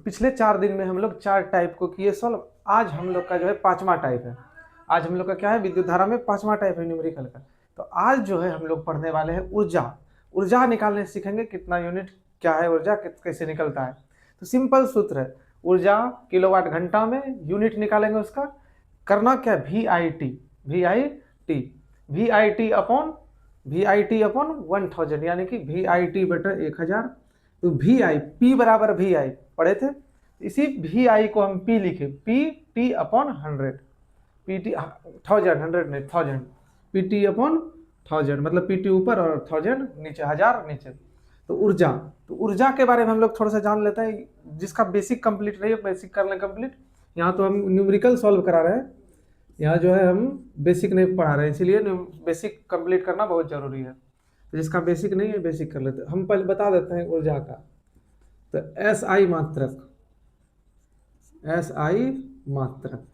पिछले 4 दिन में हम लोग 4 टाइप को किए सॉल्व। आज हम लोग का जो है 5वां टाइप है। आज हम लोग का क्या है, विद्युत धारा में 5वां टाइप है न्यूमेरिकल का। तो आज जो है हम लोग पढ़ने वाले हैं ऊर्जा। ऊर्जा निकालने सीखेंगे, कितना यूनिट क्या है ऊर्जा, कैसे निकलता है। तो सिंपल सूत्र है, ऊर्जा किलोवाट घंटा में, यूनिट निकालेंगे उसका। करना क्या, VIT अपॉन 1000, यानी कि VIT बटा 1000। तो VI, P बराबर VI पढ़े थे, इसी VI को हम P लिखे, PT अपॉन 100, PT 1000 नहीं 1000, PT अपॉन 1000, मतलब PT ऊपर और 1000 नीचे, 1000 नीचे। तो ऊर्जा के बारे में हम लोग थोड़ा सा जान लेते हैं। जिसका बेसिक कंप्लीट नहीं है, बेसिक कर लें कंप्लीट। यहाँ तो हम न्यूमेरिकल सॉल्व करा रहे हैं, यहाँ जो है हम बेसिक नहीं पढ़ा रहे हैं, इसीलिए बेसिक कंप्लीट करना बहुत जरूरी है। तो जिसका बेसिक नहीं है, बेसिक कर लेते हैं। हम पहले बता देते हैं ऊर्जा का। तो SI मात्रक,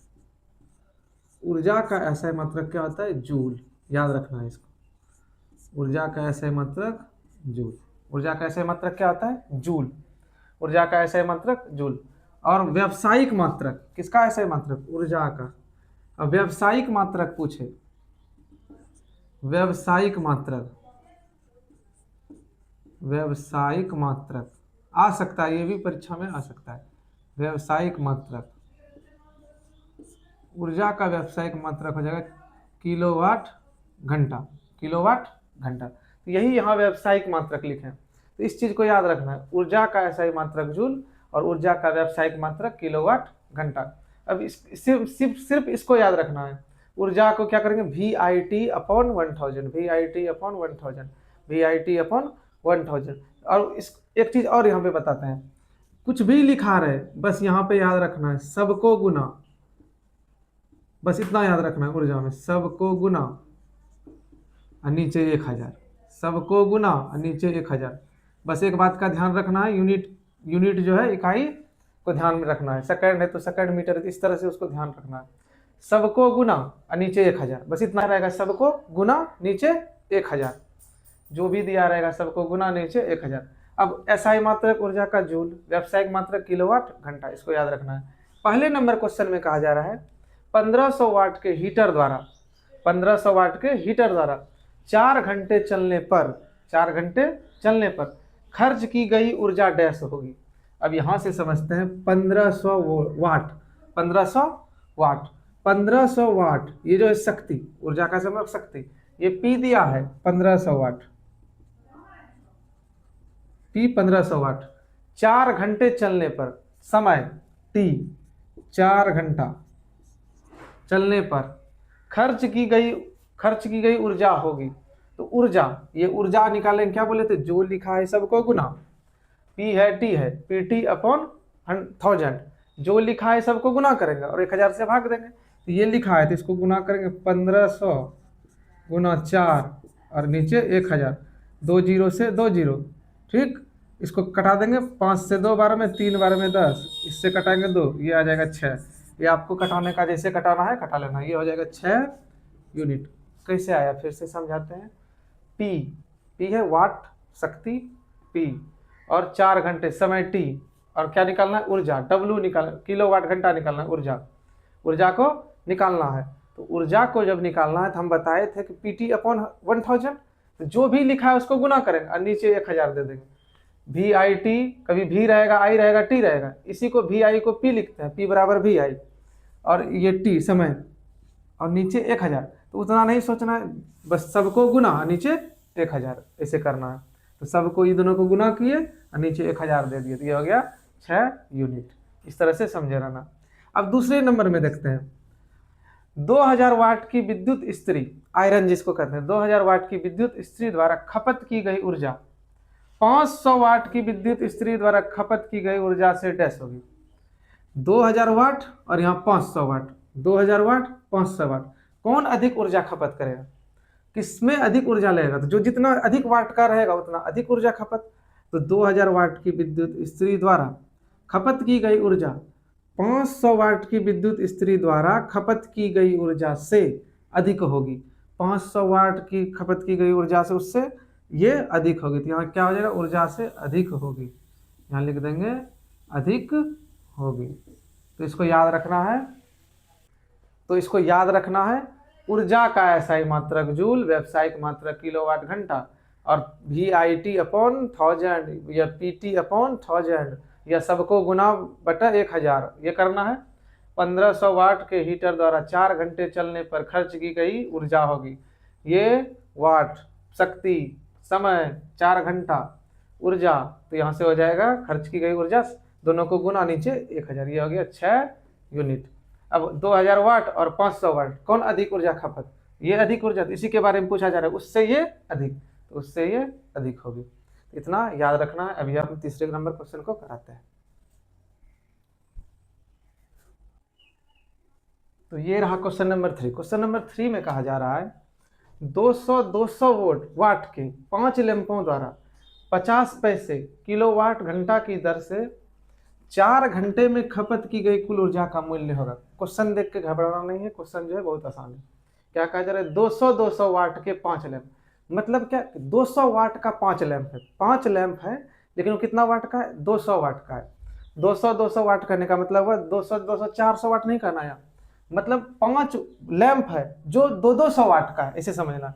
ऊर्जा का SI मात्रक क्या होता है, जूल। याद रखना है इसको, ऊर्जा का SI मात्रक जूल। ऊर्जा का SI मात्रक क्या होता है, जूल। ऊर्जा का SI मात्रक जूल। और व्यावसायिक मात्रक, किसका SI मात्रक, ऊर्जा का। अब व्यावसायिक मात्रक पूछे, व्यावसायिक मात्रक आ सकता है, ये भी परीक्षा में आ सकता है। व्यावसायिक मात्रक, ऊर्जा का व्यावसायिक मात्रक हो जाएगा किलोवाट घंटा। तो यही यहाँ व्यावसायिक मात्रक लिखें। तो इस चीज को याद रखना है, ऊर्जा का SI मात्रक जूल और ऊर्जा का व्यावसायिक मात्रक किलोवाट घंटा। अब सिर्फ इसको याद रखना है। ऊर्जा को क्या करेंगे, VIT अपॉन 1000। और एक चीज और यहाँ पे बताते हैं, कुछ भी लिखा रहे बस यहाँ पे याद रखना है, सबको गुना, बस इतना याद रखना है। ऊर्जा में सबको गुना और नीचे 1000, सबको गुना और नीचे 1000। बस एक बात का ध्यान रखना है, यूनिट जो है इकाई को ध्यान में रखना है। सेकंड है तो सेकंड, मीटर, इस तरह से उसको ध्यान रखना है। सबको गुना और नीचे 1000, बस इतना रहेगा, सबको गुना नीचे 1000। जो भी दिया रहेगा सबको गुना नीचे 1000। अब SI मात्रक ऊर्जा का जूल, व्यावसायिक मात्रक किलोवाट घंटा, इसको याद रखना है। पहले नंबर क्वेश्चन में कहा जा रहा है 1500 वाट के हीटर द्वारा 4 घंटे चलने पर खर्च की गई ऊर्जा डैश होगी। अब यहां से समझते हैं 1500 वाट, ये जो है शक्ति, ऊर्जा का समय शक्ति, ये P दिया है 1500 वाट, P 1500 वाट। 4 घंटे चलने पर, समय T 4 घंटा चलने पर खर्च की गई ऊर्जा होगी। तो ऊर्जा, ये ऊर्जा निकालेंगे, क्या बोले थे, जो लिखा है सबको गुना, P है T है, PT अपॉन 1000। जो लिखा है सबको गुना करेंगे और 1000 से भाग देंगे। तो ये लिखा है तो इसको गुना करेंगे 1500 गुना 4 और नीचे 1000, 2 जीरो से 2 जीरो, ठीक। इसको कटा देंगे, 5 से 2 बार में, 3 बार में 10, इससे कटाएंगे 2, ये आ जाएगा 6। ये आपको कटाने का जैसे कटाना है कटा लेना, ये हो जाएगा 6 यूनिट। कैसे आया, फिर से समझाते हैं। P है वाट शक्ति P, और 4 घंटे समय T, और क्या निकालना है, ऊर्जा W निकालना, किलोवाट घंटा निकालना है, ऊर्जा को निकालना है। तो ऊर्जा को जब निकालना है तो हम बताए थे कि PT अपॉन 1000, तो जो भी लिखा है उसको गुना करेंगे और नीचे 1000 दे देंगे। VIT, कभी V रहेगा, I रहेगा, T रहेगा, इसी को VI को P लिखते हैं, P बराबर VI, और ये T समय, और नीचे 1000। तो उतना नहीं सोचना है, बस सबको गुना नीचे 1000, ऐसे करना है। तो सबको, ये दोनों को गुना किए और नीचे 1000 दे दिए, तो ये हो गया 6 यूनिट। इस तरह से समझे रहना। अब दूसरे नंबर में देखते हैं, 2000 वाट की विद्युत इस्त्री, आयरन जिसको कहते हैं, 2000 वाट की विद्युत इस्त्री द्वारा खपत की गई ऊर्जा 500 वाट की विद्युत इस्त्री द्वारा खपत की गई ऊर्जा से डैश होगी। 2000 वाट और यहाँ 500 वाट, 2000 वाट 500 वाट, कौन अधिक ऊर्जा खपत करेगा, किसमें अधिक ऊर्जा लगेगा। तो जो जितना अधिक वाट का रहेगा उतना अधिक ऊर्जा खपत। तो 2000 वाट की विद्युत इस्त्री द्वारा खपत की गई ऊर्जा 500 वाट की विद्युत इस्त्री द्वारा खपत की गई ऊर्जा से अधिक होगी। 500 वाट की खपत की गई ऊर्जा से उससे ये अधिक होगी। तो यहाँ क्या हो जाएगा, ऊर्जा से अधिक होगी। यहाँ लिख देंगे अधिक होगी। तो इसको याद रखना है। तो इसको याद रखना है, ऊर्जा का एसआई मात्रक जूल, व्यावसायिक मात्रक किलोवाट घंटा, और VIT अपॉन 1000 या PT अपॉन 1000 या सबको गुना बटा 1000 ये करना है। 1500 वाट के हीटर द्वारा 4 घंटे चलने पर खर्च की गई ऊर्जा होगी। ये वाट, शक्ति, समय, 4 घंटा, ऊर्जा, तो यहाँ से हो जाएगा खर्च की गई ऊर्जा, दोनों को गुना नीचे 1000, ये हो गया 6 यूनिट। अब 2000 वाट और 500 वाट कौन अधिक ऊर्जा खपत? ये अधिक ऊर्जा, तो इसी के बारे में पूछा जा रहा है, उससे ये अधिक, तो उससे ये अधिक होगी। इतना याद रखना है। अभी हम तीसरे नंबर क्वेश्चन को कराते हैं। तो ये रहा क्वेश्चन नंबर 3। क्वेश्चन नंबर 3 में कहा जा रहा है 200 वाट के 5 लैंपों द्वारा 50 पैसे किलोवाट घंटा की दर से 4 घंटे में खपत की गई कुल ऊर्जा का मूल्य होगा। क्वेश्चन देख के घबराना नहीं है, क्वेश्चन जो है बहुत आसान है। क्या कहा जा रहा है? 200 वाट के 5 लैंप, मतलब क्या, 200 वाट का 5 लैंप है। 5 लैंप है, लेकिन वो कितना वाट का है? 200 वाट का है। 200 वाट करने का मतलब हुआ 200 400 वाट नहीं करना है, मतलब 5 लैंप है जो 200 वाट का है, ऐसे समझना।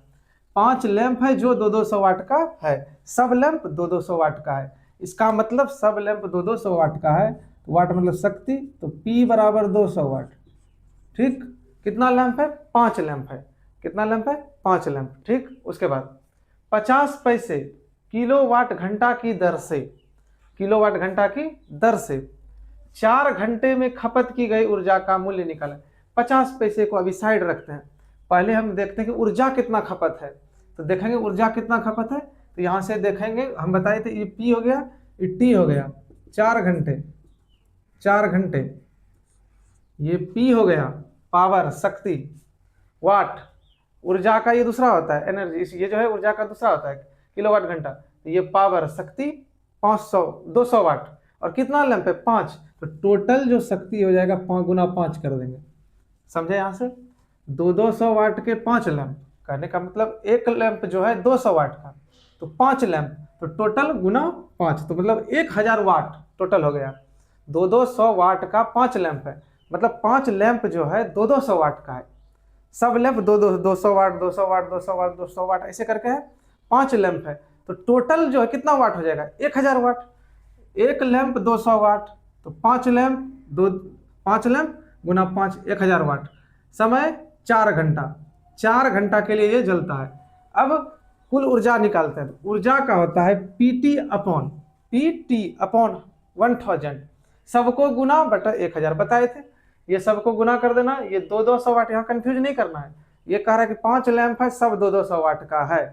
5 लैंप है जो 200 वाट का है, सब लैंप 200 वाट का है। इसका मतलब सब लैंप 200 वाट का है, तो वाट मतलब शक्ति, तो P बराबर 200 वाट। ठीक, कितना लैंप है? 5 लैंप है। कितना लैंप है? 5 लैंप। ठीक, उसके बाद 50 पैसे किलोवाट घंटा की दर से, किलोवाट घंटा की दर से 4 घंटे में खपत की गई ऊर्जा का मूल्य निकालें। 50 पैसे को अभी साइड रखते हैं, पहले हम देखते हैं कि ऊर्जा कितना खपत है। तो देखेंगे ऊर्जा कितना खपत है, तो यहाँ से देखेंगे, हम बताए थे ये P हो गया, ये T हो गया, 4 घंटे, 4 घंटे, ये P हो गया, पावर, शक्ति, वाट, ऊर्जा का ये दूसरा होता है, एनर्जी, ये जो है ऊर्जा का दूसरा होता है किलोवाट घंटा, तो ये पावर, शक्ति 200 वाट, और कितना लैंप है? 5, तो टोटल जो शक्ति हो जाएगा 5 गुना 5 कर देंगे। समझे? यहाँ से 200 वाट के 5 लैंप करने का मतलब एक लैंप जो है 200 वाट का, तो 5 लैंप, तो टोटल गुना 5, तो मतलब 1000 वाट टोटल हो गया। 200 वाट का 5 लैंप है, मतलब 5 लैंप जो है 200 वाट का है। सब लैंप 200 वाट, 200 वाट, 200 वाट, 200 वाट ऐसे करके है। 5 लैंप है, तो टोटल जो है कितना वाट हो जाएगा? 1000 वाट। एक लैंप 200 वाट, तो 5 लैंप गुना 5, 1000 वाट। समय 4 घंटा, 4 घंटा के लिए ये जलता है। अब कुल ऊर्जा निकालते हैं, तो ऊर्जा का होता है PT अपॉन 1000, सबको गुना बटा 1000 बताए थे। ये सबको गुना कर देना, ये 200 वाट, यहाँ कंफ्यूज नहीं करना है। ये कह रहा है कि 5 लैंप है, सब 200 वाट का है,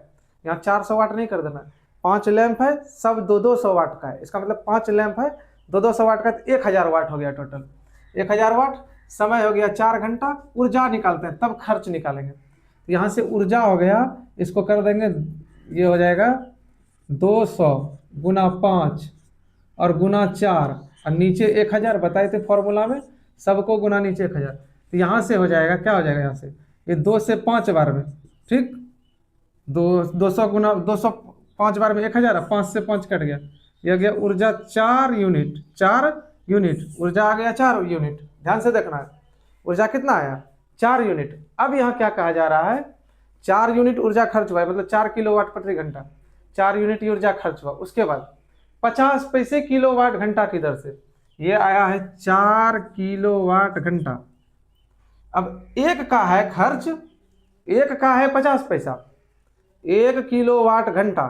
यहाँ 400 वाट नहीं कर देना। 5 लैंप है, सब 200 वाट का है, इसका मतलब 5 लैंप है 200 वाट का, तो 1000 वाट हो गया टोटल, 1000 वाट। समय हो गया 4 घंटा। ऊर्जा निकालते हैं, तब खर्च निकालेंगे। तो यहाँ से ऊर्जा हो गया, इसको कर देंगे, ये हो जाएगा 200 गुना 5 और गुना 4, और नीचे 1000 बताए थे फॉर्मूला में, सबको गुना नीचे 1000, तो यहाँ से हो जाएगा, क्या हो जाएगा यहाँ से, ये 2 से 5 बार में, ठीक, 200 गुना 200 5 बार में 1000, 5 से 5 कट गया, यह गया ऊर्जा 4 यूनिट, 4 यूनिट ऊर्जा आ गया, 4 यूनिट। ध्यान से देखना है, ऊर्जा कितना आया? 4 यूनिट। अब यहाँ क्या कहा जा रहा है? 4 यूनिट ऊर्जा खर्च हुआ है, मतलब 4 किलोवाट प्रति घंटा, 4 यूनिट ऊर्जा खर्च हुआ। उसके बाद 50 पैसे किलोवाट घंटा की दर से ये आया है 4 किलोवाट घंटा। अब एक का है खर्च, एक का है 50 पैसा, 1 किलोवाट घंटा,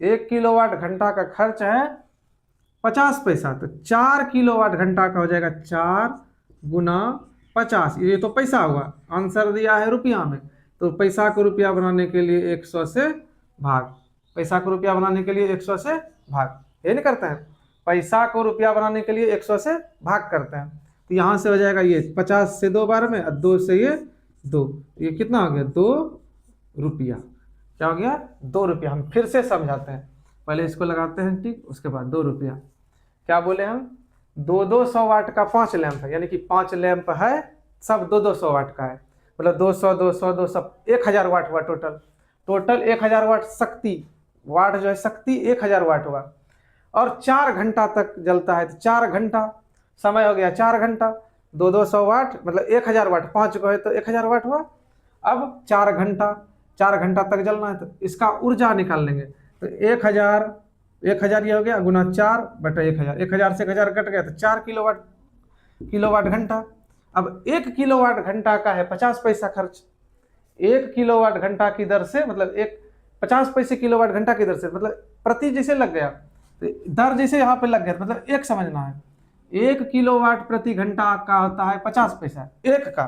1 किलोवाट घंटा का खर्च है 50 पैसा, तो 4 किलोवाट घंटा का हो जाएगा 4 गुना 50, ये तो पैसा हुआ। आंसर दिया है रुपया में, तो पैसा को रुपया बनाने के लिए 100 से भाग, पैसा को रुपया बनाने के लिए 100 से भाग, ये नहीं करते हैं, पैसा को रुपया बनाने के लिए 100 से भाग करते हैं। तो यहाँ से हो जाएगा ये 50 से 2 बार में, और 2 से ये 2, ये कितना हो गया? 2 रुपया। क्या हो गया? 2 रुपया। हम फिर से समझाते हैं, पहले इसको लगाते हैं ठीक, उसके बाद 2 रुपया। क्या बोले हम? 200 वाट का 5 लैंप है, यानी कि 5 लैंप है, सब 200 वाट का है, मतलब 200 200 200 1000 वाट हुआ टोटल। टोटल 1000 वाट शक्ति, वाट जो है शक्ति 1000 वाट हुआ। और 4 घंटा तक जलता है, तो 4 घंटा समय हो गया 4 घंटा, 200 वाट मतलब 1000 वाट, 5 को है तो 1000 वाट हुआ। अब 4 घंटा, 4 घंटा तक जलना है तो इसका ऊर्जा निकाल लेंगे। तो 1000 ये हो गया गुना 4 बटा 1000, 1000 से 1000 कट गया तो 4 किलोवाट घंटा। अब 1 किलोवाट घंटा का है 50 पैसा खर्च। 1 किलोवाट घंटा की दर से मतलब 50 पैसे किलोवाट घंटा की दर से, मतलब प्रति जैसे लग गया तो दर जैसे यहाँ पे लग गया, मतलब एक समझना है। 1 किलोवाट प्रति घंटा का होता है 50 पैसा, एक का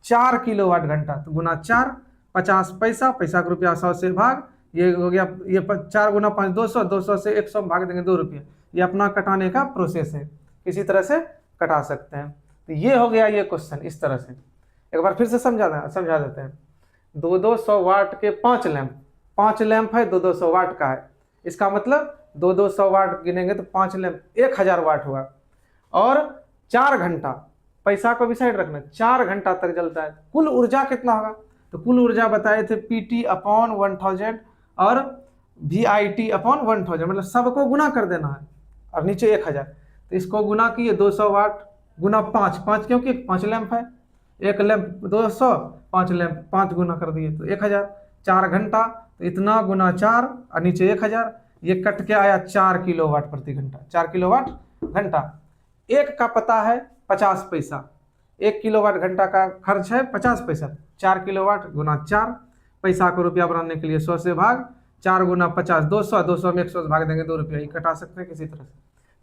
4 किलोवाट घंटा तो गुना 4, 50 पैसा, पैसा का रुपया 100 से भाग, ये हो गया, ये 4 गुना 5 200, 200 से 100 भाग देंगे 2 रुपये। ये अपना कटाने का प्रोसेस है, किसी तरह से कटा सकते हैं। तो ये हो गया ये क्वेश्चन इस तरह से। एक बार फिर से समझा देते हैं। 200 वाट के 5 लैंप है, 200 वाट का है, इसका मतलब 200 वाट गिनेंगे तो 5 लैंप 1000 वाट हुआ। और 4 घंटा, पैसा को भी साइड रखना, 4 घंटा तक जलता है। कुल ऊर्जा कितना होगा, तो कुल ऊर्जा बताए थे PT अपॉन 1000 और VIT अपॉन 1000, मतलब सबको गुना कर देना है और नीचे 1000, तो इसको गुना किए 200 वाट गुना 5 क्योंकि 5 लैंप है, एक लैंप 200, 5 लैंप 5 गुना कर दिए तो 1000। 4 घंटा तो इतना गुना 4 और नीचे 1000, ये कट के आया 4 किलोवाट प्रति घंटा, 4 किलोवाट घंटा। एक का पता है 50 पैसा, 1 किलोवाट घंटा का खर्च है 50 पैसा, 4 किलोवाट गुना 4, पैसा को रुपया बनाने के लिए 100 से भाग, 4 गुना 50 200, 200 में 100 से भाग देंगे 2 रुपया, ये कटा सकते हैं किसी तरह से।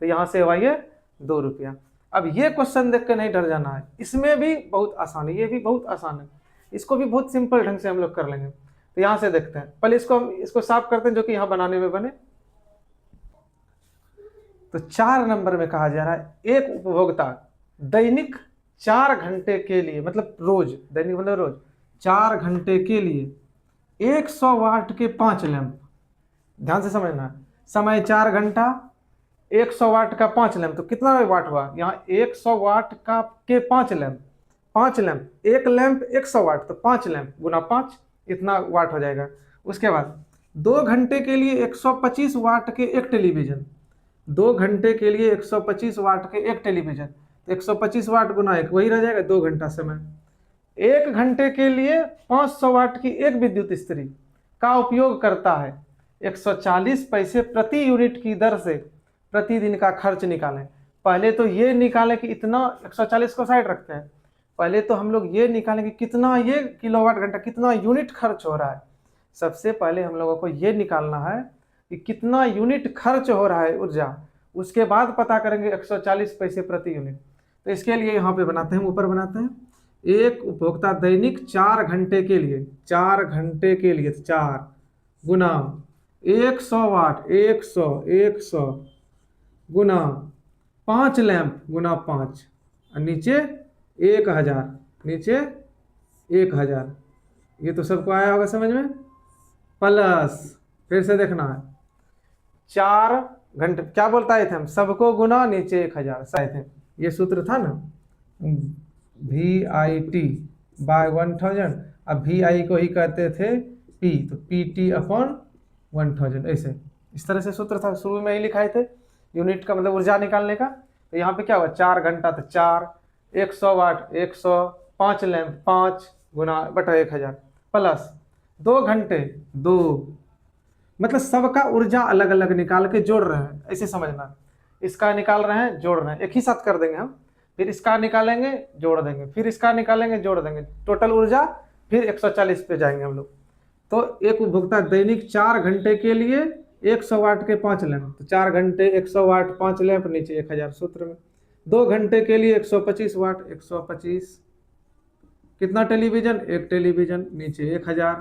तो यहाँ से हुआ ये 2 रुपया। अब ये क्वेश्चन देख के नहीं डर जाना है, इसमें भी बहुत आसान है, ये भी बहुत आसान है, इसको भी बहुत सिंपल ढंग से हम लोग कर लेंगे। तो यहाँ से देखते हैं, पहले इसको साफ करते हैं जो कि यहाँ बनाने में बने। तो 4 नंबर में कहा जा रहा है एक उपभोक्ता दैनिक 4 घंटे के लिए, मतलब रोज, दैनिक मतलब रोज 4 घंटे के लिए 100 वाट के 5 लैंप, ध्यान से समझना, समय 4 घंटा, 100 वाट का 5 लैंप, तो कितना वाट हुआ यहाँ, 100 वाट का के 5 लैंप, 5 लैंप, एक लैंप 100 वाट तो 5 लैंप गुना 5, इतना वाट हो जाएगा। उसके बाद 2 घंटे के लिए 125 वाट के एक टेलीविजन, 2 घंटे के लिए 125 वाट के एक टेलीविजन, तो 125 वाट गुना 1 वही रह जाएगा 2 घंटा समय। 1 घंटे के लिए 500 वाट की एक विद्युत इस्त्री का उपयोग करता है, 140 पैसे प्रति यूनिट की दर से प्रतिदिन का खर्च निकालें। पहले तो ये निकालें कि इतना, 140 को साइड रखते हैं, पहले तो हम लोग ये निकालें कि कितना ये किलोवाट घंटा, कितना यूनिट खर्च हो रहा है। सबसे पहले हम लोगों को ये निकालना है कि कितना यूनिट खर्च हो रहा है ऊर्जा, उसके बाद पता करेंगे 140 पैसे प्रति यूनिट। तो इसके लिए यहाँ पे बनाते हैं, ऊपर बनाते हैं, एक उपभोक्ता दैनिक 4 घंटे के लिए, 4 घंटे के लिए 4 गुना 100 वाट, 100 गुना 5 लैंप गुना 5 और नीचे 1000, नीचे 1000, ये तो सबको आया होगा समझ में। प्लस फिर से देखना है 4 घंटे, क्या बोलता है थे हम, सबको गुना नीचे 1000 साए थे, ये सूत्र था ना, VIT बाय 1000, अब VI को ही कहते थे P, तो PT अपॉन 1000, ऐसे इस तरह से सूत्र था, शुरू में ही लिखाए थे यूनिट का मतलब ऊर्जा निकालने का। तो यहाँ पे क्या हुआ, 4 घंटा तो 4, 100 वाट 100, 5 लैंप 5 गुना बटा 1000, प्लस 2 घंटे 2, मतलब सबका ऊर्जा अलग अलग निकाल के जोड़ रहे हैं, ऐसे समझना, इसका निकाल रहे हैं जोड़ रहे हैं, एक ही साथ कर देंगे हम, फिर इसका निकालेंगे जोड़ देंगे, फिर इसका निकालेंगे जोड़ देंगे, टोटल ऊर्जा फिर 140 पे जाएंगे हम लोग। तो एक उपभोक्ता दैनिक 4 घंटे के लिए 100 वाट के 5 लैंप, तो 4 घंटे 100 वाट 5 लैंप नीचे 1000 सूत्र में। 2 घंटे के लिए 125 वाट, 125 कितना टेलीविजन, एक टेलीविजन नीचे 1000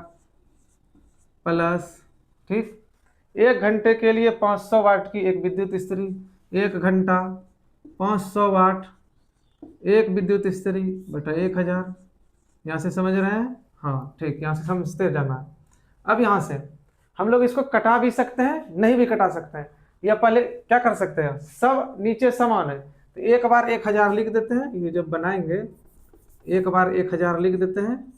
प्लस, ठीक। 1 घंटे के लिए 500 वाट की एक विद्युत इस्त्री, 1 घंटा 500 वाट एक विद्युत इस्त्री बटा 1000, यहाँ से समझ रहे हैं, हाँ ठीक, यहाँ से समझते जाना है। अब यहाँ से हम लोग इसको कटा भी सकते हैं, नहीं भी कटा सकते हैं, या पहले क्या कर सकते हैं, सब नीचे समान है तो एक बार 1000 लिख देते हैं, ये जब बनाएंगे एक बार 1000 लिख देते हैं,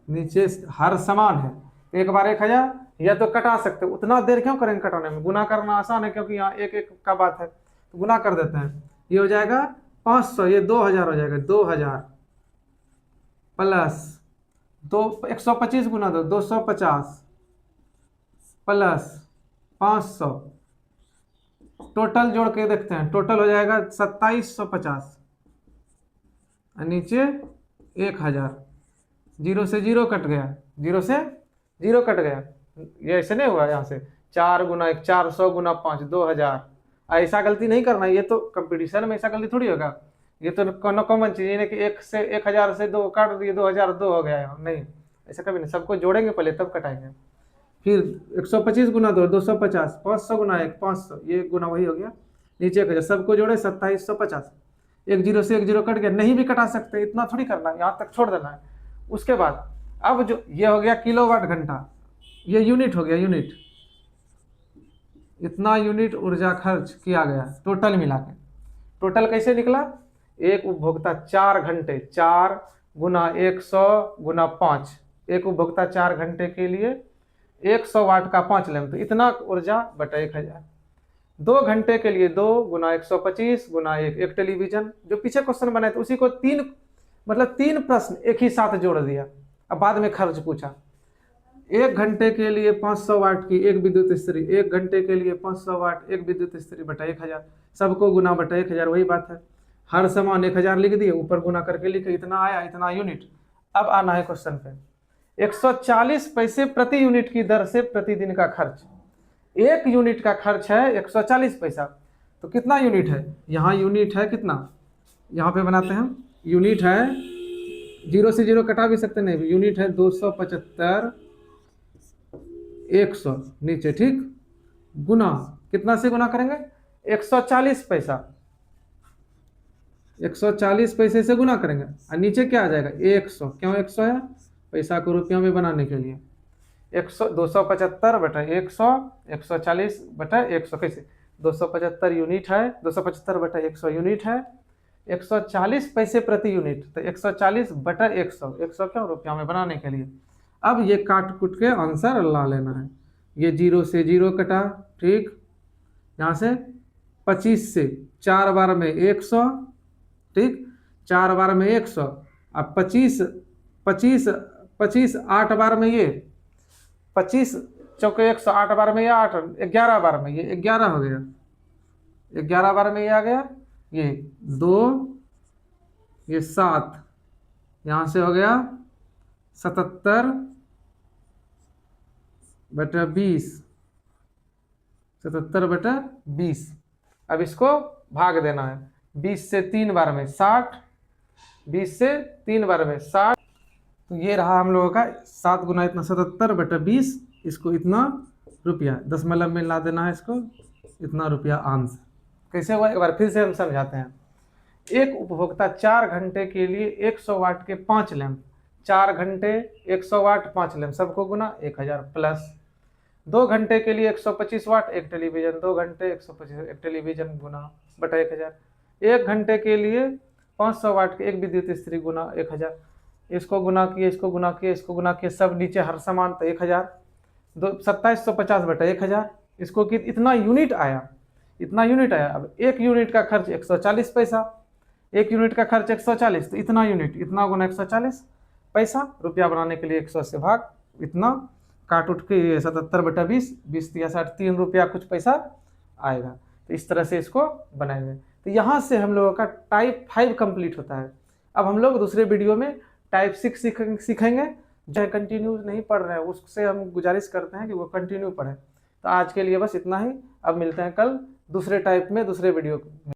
नीचे हर समान है तो एक बार 1000, या तो कटा सकते हो, उतना देर क्यों करेंगे कटाने में, गुना करना आसान है क्योंकि यहाँ एक एक का बात है, तो गुना कर देते हैं। ये हो जाएगा 500, ये 2000 हो जाएगा, 2000 प्लस 125 गुना 250 प्लस 500, टोटल जोड़ के देखते हैं, टोटल हो जाएगा 2750, नीचे 1000, जीरो से जीरो कट गया, जीरो से जीरो कट गया, ये ऐसे नहीं हुआ यहाँ से 4 गुना 1 400 गुना 5 2000, ऐसा गलती नहीं करना, ये तो कंपटीशन में ऐसा गलती थोड़ी होगा, ये तो कॉमन चीज है कि 1 से 1000 से 2 काट दिए 2000 2 हो गया, नहीं ऐसा कभी नहीं, सबको जोड़ेंगे पहले तब कटाएंगे। फिर 125 गुना 2 250, 500 गुना 1 500, ये गुना वही हो गया, नीचे 1000, सबको जोड़े 2750, एक जीरो से एक जीरो कट गया, नहीं भी कटा सकते, इतना थोड़ी करना है, यहाँ तक छोड़ देना है। उसके बाद अब जो ये हो गया किलोवाट घंटा, ये यूनिट हो गया, यूनिट, इतना यूनिट ऊर्जा खर्च किया गया टोटल मिला के। टोटल कैसे निकला, एक उपभोक्ता 4 घंटे, 4 गुना 100 गुना 5, एक उपभोक्ता 4 घंटे के लिए 100 वाट का 5 लैंप, तो इतना ऊर्जा बटा 1000। 2 घंटे के लिए 2 गुना 125 गुना 1, एक टेलीविजन, जो पीछे क्वेश्चन बनाए थे उसी को 3 मतलब 3 प्रश्न एक ही साथ जोड़ दिया, अब बाद में खर्च पूछा। 1 घंटे के लिए 500 वाट की एक विद्युत इस्त्री, 1 घंटे के लिए 500 वाट एक विद्युत इस्त्री बटा 1000, सबको गुना बटा 1000, वही बात है, हर सामान 1000 लिख दिए, ऊपर गुना करके लिखे, इतना आया, इतना यूनिट। अब आना है क्वेश्चन पे, 140 पैसे प्रति यूनिट की दर से प्रतिदिन का खर्च, एक यूनिट का खर्च है 140 पैसा, तो कितना यूनिट है, यहाँ यूनिट है कितना, यहाँ पे बनाते हैं, यूनिट है, जीरो से जीरो कटा भी सकते नहीं, यूनिट है 275 100 नीचे, ठीक, गुना कितना से गुना करेंगे, 140 पैसा, 140 पैसे से गुना करेंगे, और नीचे क्या आ जाएगा 100, क्यों 100 है, पैसा को रुपया में बनाने के लिए, 100 275 बटा 100, 140 बटा 100, कैसे 275 यूनिट है, 275 बटा 100 यूनिट है, 140 पैसे प्रति यूनिट, तो 140 बटा 100, 100 क्यों रुपया में बनाने के लिए। अब ये काट कुट के आंसर ला लेना है, ये जीरो से जीरो कटा, ठीक, यहाँ से 25 से 4 बार में 100, ठीक, 4 बार में 100, अब 25 25 25 8 बार में ये 25 चौके 100, 8 बार में ये 8, 11 बार में ये 11 हो गया, 11 बार में ये आ गया, ये 2, ये 7, यहाँ से हो गया 77 बटा 20, 77 बटा 20। अब इसको भाग देना है, 20 से 3 बार में 60, 20 से 3 बार में 60, तो ये रहा हम लोगों का 7 गुना इतना 77 बटा 20, इसको इतना रुपया, दशमलव में ला देना है इसको, इतना रुपया आंसर। कैसे हुआ एक बार फिर से हम समझाते हैं। एक उपभोक्ता 4 घंटे के लिए 100 वाट के 5 लैंप, 4 घंटे 100 वाट 5 लैंप, सबको गुना 1000, प्लस 2 घंटे के लिए 125 वाट एक टेलीविजन, 2 घंटे 125 एक टेलीविजन गुना बटा 1000, 1 घंटे के लिए 500 वाट के एक विद्युत इस्त्री गुना 1000, इसको गुना किए, इसको गुना किए, इसको गुना किए, सब नीचे हर सामान, तो 1000, 2750 बटा 1000, इसको कि इतना यूनिट आया, इतना यूनिट आया। अब एक यूनिट का खर्च 140 पैसा, एक यूनिट का खर्च 140, तो इतना यूनिट, इतना गुना 140 पैसा, रुपया बनाने के लिए 100 से भाग, इतना काट उठ के 77 बटा 20, 20 या 60, 3 रुपया कुछ पैसा आएगा। तो इस तरह से इसको बनाएंगे। तो यहाँ से हम लोगों का टाइप 5 कंप्लीट होता है। अब हम लोग दूसरे वीडियो में टाइप 6 सीखेंगे। जो कंटिन्यू नहीं पढ़ रहे हैं उससे हम गुजारिश करते हैं कि वो कंटिन्यू पढ़ें। तो आज के लिए बस इतना ही, अब मिलते हैं कल दूसरे टाइप में दूसरे वीडियो में।